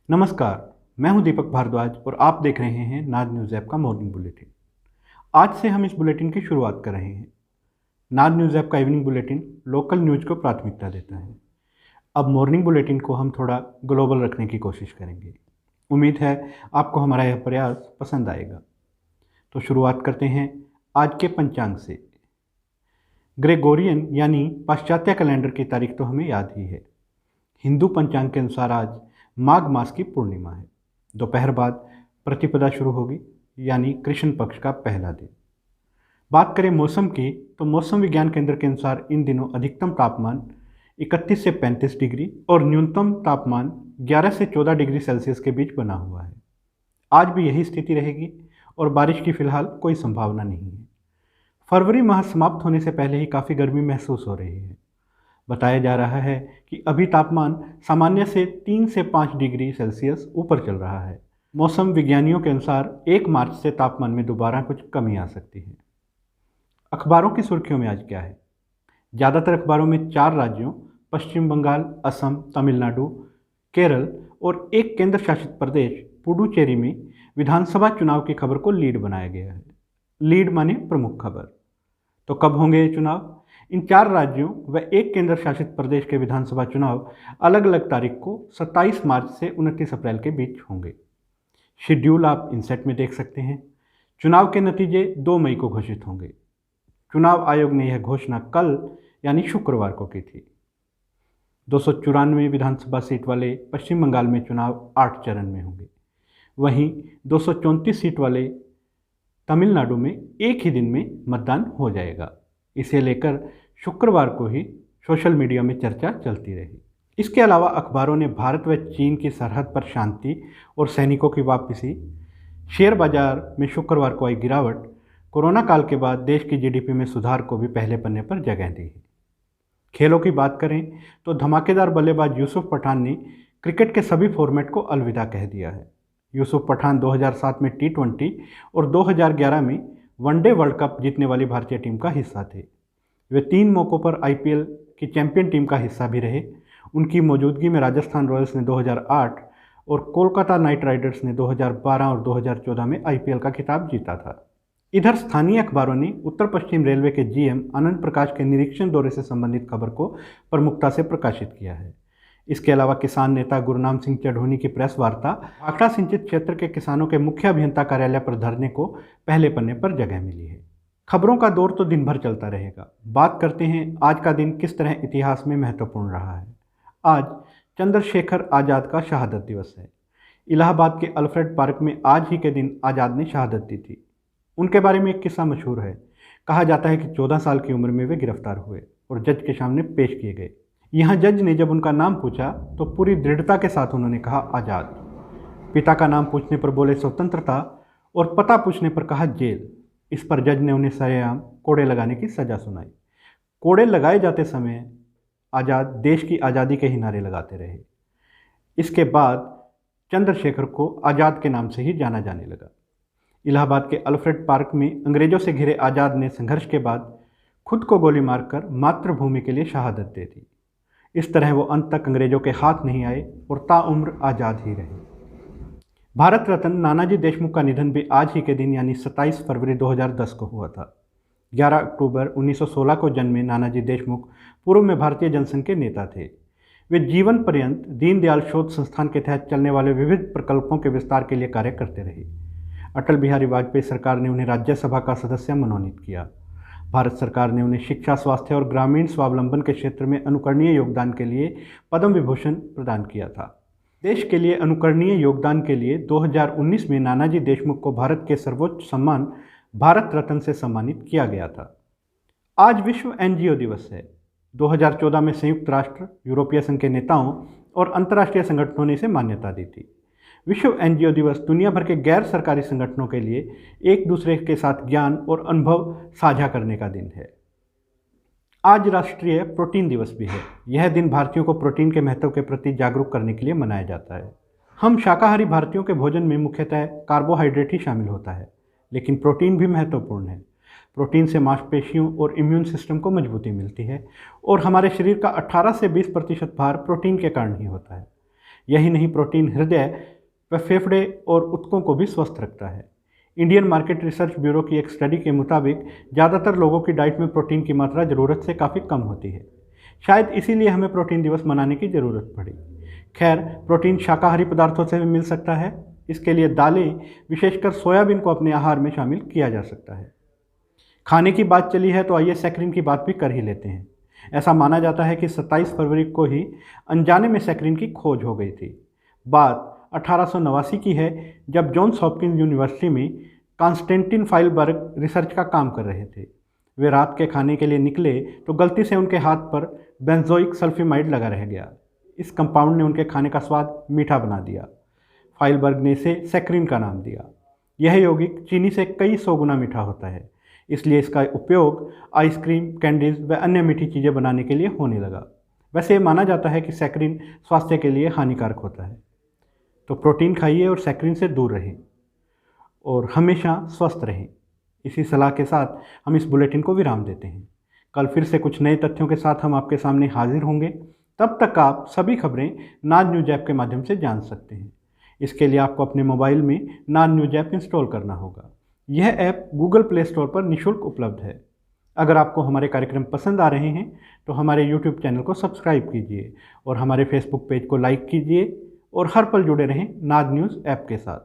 नमस्कार। मैं हूं दीपक भारद्वाज और आप देख रहे हैं नाज न्यूज़ ऐप का मॉर्निंग बुलेटिन। आज से हम इस बुलेटिन की शुरुआत कर रहे हैं। नाज न्यूज़ ऐप का इवनिंग बुलेटिन लोकल न्यूज़ को प्राथमिकता देता है। अब मॉर्निंग बुलेटिन को हम थोड़ा ग्लोबल रखने की कोशिश करेंगे। उम्मीद है आपको हमारा यह प्रयास पसंद आएगा। तो शुरुआत करते हैं आज के पंचांग से। ग्रेगोरियन यानी पाश्चात्य कैलेंडर की तारीख तो हमें याद ही है। हिंदू पंचांग के अनुसार आज माघ मास की पूर्णिमा है। दोपहर बाद प्रतिपदा शुरू होगी, यानी कृष्ण पक्ष का पहला दिन। बात करें मौसम की, तो मौसम विज्ञान केंद्र के अनुसार इन दिनों अधिकतम तापमान 31 से 35 डिग्री और न्यूनतम तापमान 11 से 14 डिग्री सेल्सियस के बीच बना हुआ है। आज भी यही स्थिति रहेगी और बारिश की फिलहाल कोई संभावना नहीं है। फरवरी माह समाप्त होने से पहले ही काफ़ी गर्मी महसूस हो रही है। बताया जा रहा है कि अभी तापमान सामान्य से 3 से 5 डिग्री सेल्सियस ऊपर चल रहा है। मौसम विज्ञानियों के अनुसार 1 मार्च से तापमान में दोबारा कुछ कमी आ सकती है। अखबारों की सुर्खियों में आज क्या है? ज़्यादातर अखबारों में 4 राज्यों पश्चिम बंगाल, असम, तमिलनाडु, केरल और एक केंद्र शासित प्रदेश पुडुचेरी में विधानसभा चुनाव की खबर को लीड बनाया गया है। लीड माने प्रमुख खबर। तो कब होंगे ये चुनाव? इन 4 राज्यों व एक केंद्र शासित प्रदेश के विधानसभा चुनाव अलग अलग तारीख को 27 मार्च से 29 अप्रैल के बीच होंगे। शेड्यूल आप इनसेट में देख सकते हैं। चुनाव के नतीजे 2 मई को घोषित होंगे। चुनाव आयोग ने यह घोषणा कल यानी शुक्रवार को की थी। 294 विधानसभा सीट वाले पश्चिम बंगाल में चुनाव 8 चरण में होंगे। वहीं 234 सीट वाले तमिलनाडु में एक ही दिन में मतदान हो जाएगा। इसे लेकर शुक्रवार को ही सोशल मीडिया में चर्चा चलती रही। इसके अलावा अखबारों ने भारत व चीन की सरहद पर शांति और सैनिकों की वापसी, शेयर बाजार में शुक्रवार को आई गिरावट, कोरोना काल के बाद देश की जीडीपी में सुधार को भी पहले पन्ने पर जगह दी है। खेलों की बात करें तो धमाकेदार बल्लेबाज यूसुफ पठान ने क्रिकेट के सभी फॉर्मेट को अलविदा कह दिया है। यूसुफ पठान 2007 में T20 और 2011 में वनडे वर्ल्ड कप जीतने वाली भारतीय टीम का हिस्सा थे। वे 3 मौक़ों पर IPL की चैंपियन टीम का हिस्सा भी रहे। उनकी मौजूदगी में राजस्थान रॉयल्स ने 2008 और कोलकाता नाइट राइडर्स ने 2012 और 2014 में IPL का खिताब जीता था। इधर स्थानीय अखबारों ने उत्तर पश्चिम रेलवे के GM आनंद प्रकाश के निरीक्षण दौरे से संबंधित खबर को प्रमुखता से प्रकाशित किया है। इसके अलावा किसान नेता गुरनाम सिंह चढ़ोनी की प्रेस वार्ता भाखड़ा सिंचित क्षेत्र के किसानों के मुख्य अभियंता कार्यालय पर धरने को पहले पन्ने पर जगह मिली है। खबरों का दौर तो दिन भर चलता रहेगा। बात करते हैं आज का दिन किस तरह इतिहास में महत्वपूर्ण रहा है। आज चंद्रशेखर आज़ाद का शहादत दिवस है। इलाहाबाद के अल्फ्रेड पार्क में आज ही के दिन आज़ाद ने शहादत दी थी। उनके बारे में एक किस्सा मशहूर है। कहा जाता है कि 14 साल की उम्र में वे गिरफ्तार हुए और जज के सामने पेश किए गए। यहाँ जज ने जब उनका नाम पूछा तो पूरी दृढ़ता के साथ उन्होंने कहा आज़ाद। पिता का नाम पूछने पर बोले स्वतंत्रता और पता पूछने पर कहा जेल। इस पर जज ने उन्हें सरेआम कोड़े लगाने की सज़ा सुनाई। कोड़े लगाए जाते समय आज़ाद देश की आज़ादी के ही नारे लगाते रहे। इसके बाद चंद्रशेखर को आज़ाद के नाम से ही जाना जाने लगा। इलाहाबाद के अल्फ्रेड पार्क में अंग्रेजों से घिरे आज़ाद ने संघर्ष के बाद खुद को गोली मारकर मातृभूमि के लिए शहादत दे दी। इस तरह वो अंत तक अंग्रेजों के हाथ नहीं आए और ताउम्र आज़ाद ही रहे। भारत रत्न नानाजी देशमुख का निधन भी आज ही के दिन यानी 27 फरवरी 2010 को हुआ था। 11 अक्टूबर 1916 को जन्मे नानाजी देशमुख पूर्व में भारतीय जनसंघ के नेता थे। वे जीवन पर्यंत दीनदयाल शोध संस्थान के तहत चलने वाले विविध प्रकल्पों के विस्तार के लिए कार्य करते रहे। अटल बिहारी वाजपेयी सरकार ने उन्हें राज्यसभा का सदस्य मनोनीत किया। भारत सरकार ने उन्हें शिक्षा, स्वास्थ्य और ग्रामीण स्वावलंबन के क्षेत्र में अनुकरणीय योगदान के लिए पद्म विभूषण प्रदान किया था। देश के लिए अनुकरणीय योगदान के लिए 2019 में नानाजी देशमुख को भारत के सर्वोच्च सम्मान भारत रत्न से सम्मानित किया गया था। आज विश्व NGO दिवस है। 2014 में संयुक्त राष्ट्र, यूरोपीय संघ के नेताओं और अंतर्राष्ट्रीय संगठनों ने इसे मान्यता दी थी। विश्व NGO दिवस दुनिया भर के गैर सरकारी संगठनों के लिए एक दूसरे के साथ ज्ञान और अनुभव साझा करने का दिन है। आज राष्ट्रीय प्रोटीन दिवस भी है। यह दिन भारतीयों को प्रोटीन के महत्व के प्रति जागरूक करने के लिए मनाया जाता है। हम शाकाहारी भारतीयों के भोजन में मुख्यतः कार्बोहाइड्रेट ही शामिल होता है, लेकिन प्रोटीन भी महत्वपूर्ण है। प्रोटीन से मांसपेशियों और इम्यून सिस्टम को मजबूती मिलती है और हमारे शरीर का 18 से 20% भार प्रोटीन के कारण ही होता है। यही नहीं, प्रोटीन हृदय व फेफड़े और ऊतकों को भी स्वस्थ रखता है। इंडियन मार्केट रिसर्च ब्यूरो की एक स्टडी के मुताबिक ज़्यादातर लोगों की डाइट में प्रोटीन की मात्रा ज़रूरत से काफ़ी कम होती है। शायद इसीलिए हमें प्रोटीन दिवस मनाने की ज़रूरत पड़ी। खैर, प्रोटीन शाकाहारी पदार्थों से भी मिल सकता है। इसके लिए दालें, विशेषकर सोयाबीन को अपने आहार में शामिल किया जा सकता है। खाने की बात चली है तो आइए सैकरीन की बात भी कर ही लेते हैं। ऐसा माना जाता है कि 27 फरवरी को ही अनजाने में सैकरीन की खोज हो गई थी। बात 1889 की है, जब जॉन्स हॉपकिंस यूनिवर्सिटी में कॉन्स्टेंटिन फाइलबर्ग रिसर्च का काम कर रहे थे। वे रात के खाने के लिए निकले तो गलती से उनके हाथ पर बेंजोइक सल्फेमाइड लगा रह गया। इस कंपाउंड ने उनके खाने का स्वाद मीठा बना दिया। फाइलबर्ग ने इसे सैकरीन का नाम दिया। यह यौगिक चीनी से कई सौ गुना मीठा होता है, इसलिए इसका उपयोग आइसक्रीम, कैंडीज व अन्य मीठी चीज़ें बनाने के लिए होने लगा। वैसे ये माना जाता है कि सैकरीन स्वास्थ्य के लिए हानिकारक होता है। तो प्रोटीन खाइए और सैकरीन से दूर रहें और हमेशा स्वस्थ रहें। इसी सलाह के साथ हम इस बुलेटिन को विराम देते हैं। कल फिर से कुछ नए तथ्यों के साथ हम आपके सामने हाजिर होंगे। तब तक आप सभी खबरें नाज न्यूज़ ऐप के माध्यम से जान सकते हैं। इसके लिए आपको अपने मोबाइल में नाज न्यूज़ ऐप इंस्टॉल करना होगा। यह ऐप गूगल प्ले स्टोर पर निःशुल्क उपलब्ध है। अगर आपको हमारे कार्यक्रम पसंद आ रहे हैं तो हमारे यूट्यूब चैनल को सब्सक्राइब कीजिए और हमारे फेसबुक पेज को लाइक कीजिए और हर पल जुड़े रहें नाज न्यूज़ ऐप के साथ।